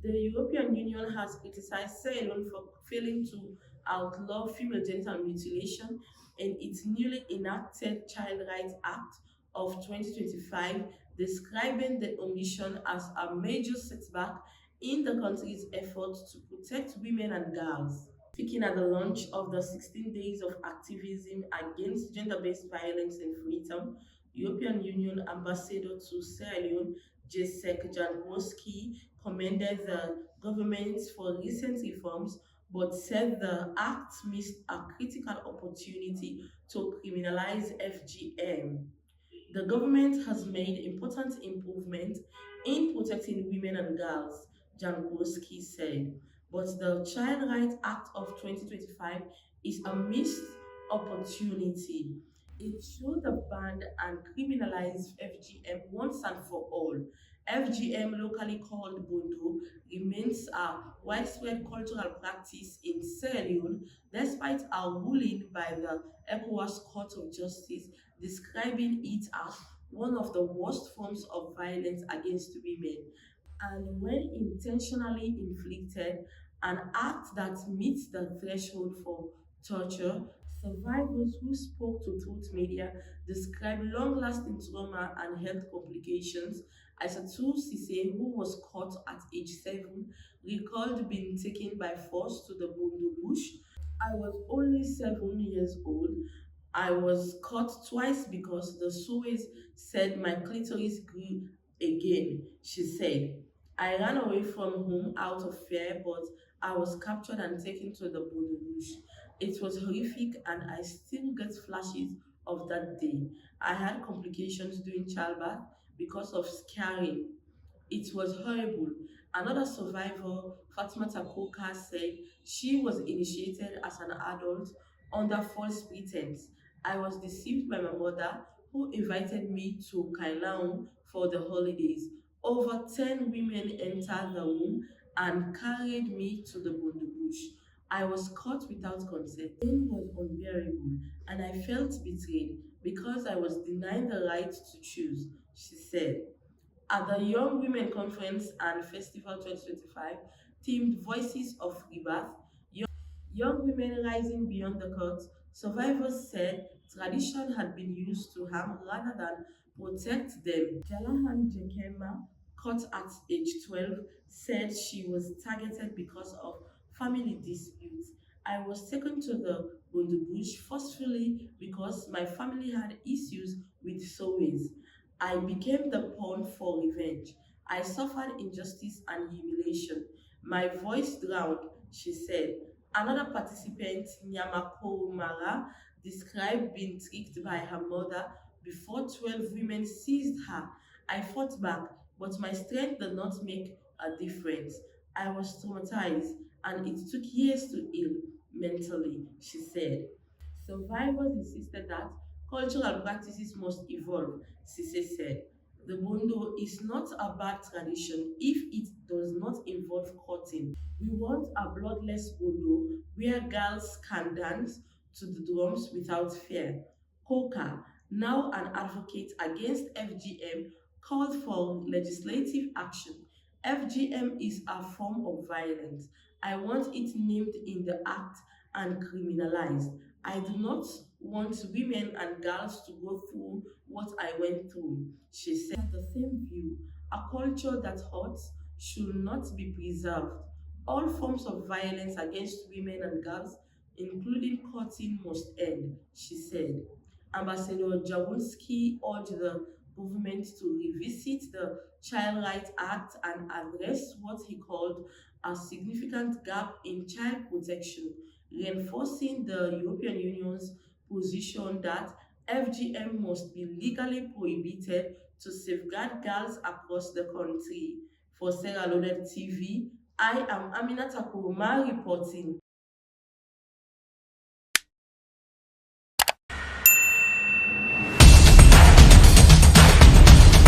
The European Union has criticized Sierra Leone for failing to outlaw female genital mutilation in its newly enacted Child Rights Act of 2025, describing the omission as a major setback in the country's effort to protect women and girls. Speaking at the launch of the 16 Days of Activism against gender-based violence in Freetown, European Union Ambassador to Sierra Leone Jacek Jankowski commended the government for recent reforms but said the act missed a critical opportunity to criminalize FGM. The government has made important improvements in protecting women and girls, Jankowski said, but the Child Rights Act of 2025 is a missed opportunity. It should have banned and criminalized FGM once and for all. FGM, locally called Bondo, remains a widespread cultural practice in Sierra Leone despite a ruling by the ECOWAS Court of Justice describing it as one of the worst forms of violence against women. And when intentionally inflicted, an act that meets the threshold for torture, survivors who spoke to Truth Media described long-lasting trauma and health complications. Aissatou Cisse, who was caught at age 7, recalled being taken by force to the Bondo bush. I was only 7 years old. I was caught twice because the Suez said my clitoris grew again, she said. I ran away from home out of fear, but I was captured and taken to the Bodo bush. It was horrific, and I still get flashes of that day. I had complications during childbirth because of scarring. It was horrible. Another survivor, Fatima Takoka, said she was initiated as an adult under false pretense. I was deceived by my mother, who invited me to Kailaon for the holidays. Over 10 women entered the womb and carried me to the Bondo bush. I was caught without consent. The pain was unbearable, and I felt betrayed because I was denied the right to choose, she said. At the Young Women Conference and Festival 2025, themed Voices of Rebirth, young women rising beyond the court, survivors said tradition had been used to harm rather than protect them. Jalahan Jekema, caught at age 12, said she was targeted because of family disputes. I was taken to the Bundubush forcefully because my family had issues with Sowes. I became the pawn for revenge. I suffered injustice and humiliation. My voice drowned, she said. Another participant, Nyamako Mara, described being tricked by her mother before 12 women seized her. I fought back, but my strength did not make a difference. I was traumatized, and it took years to heal mentally, she said. Survivors insisted that cultural practices must evolve, Cisse said. The Bondo is not a bad tradition if it does not involve cutting. We want a bloodless Bondo where girls can dance to the drums without fear. Coca, now an advocate against FGM, called for legislative action. FGM is a form of violence. I want it named in the act and criminalized. I do not want women and girls to go through what I went through, she said. The same view, a culture that hurts should not be preserved. All forms of violence against women and girls, including cutting, must end, she said. Ambassador Jaworski urged the government to revisit the Child Rights Act and address what he called a significant gap in child protection, reinforcing the European Union's position that FGM must be legally prohibited to safeguard girls across the country. For Sierra Leone TV, I am Aminata Kuruma reporting.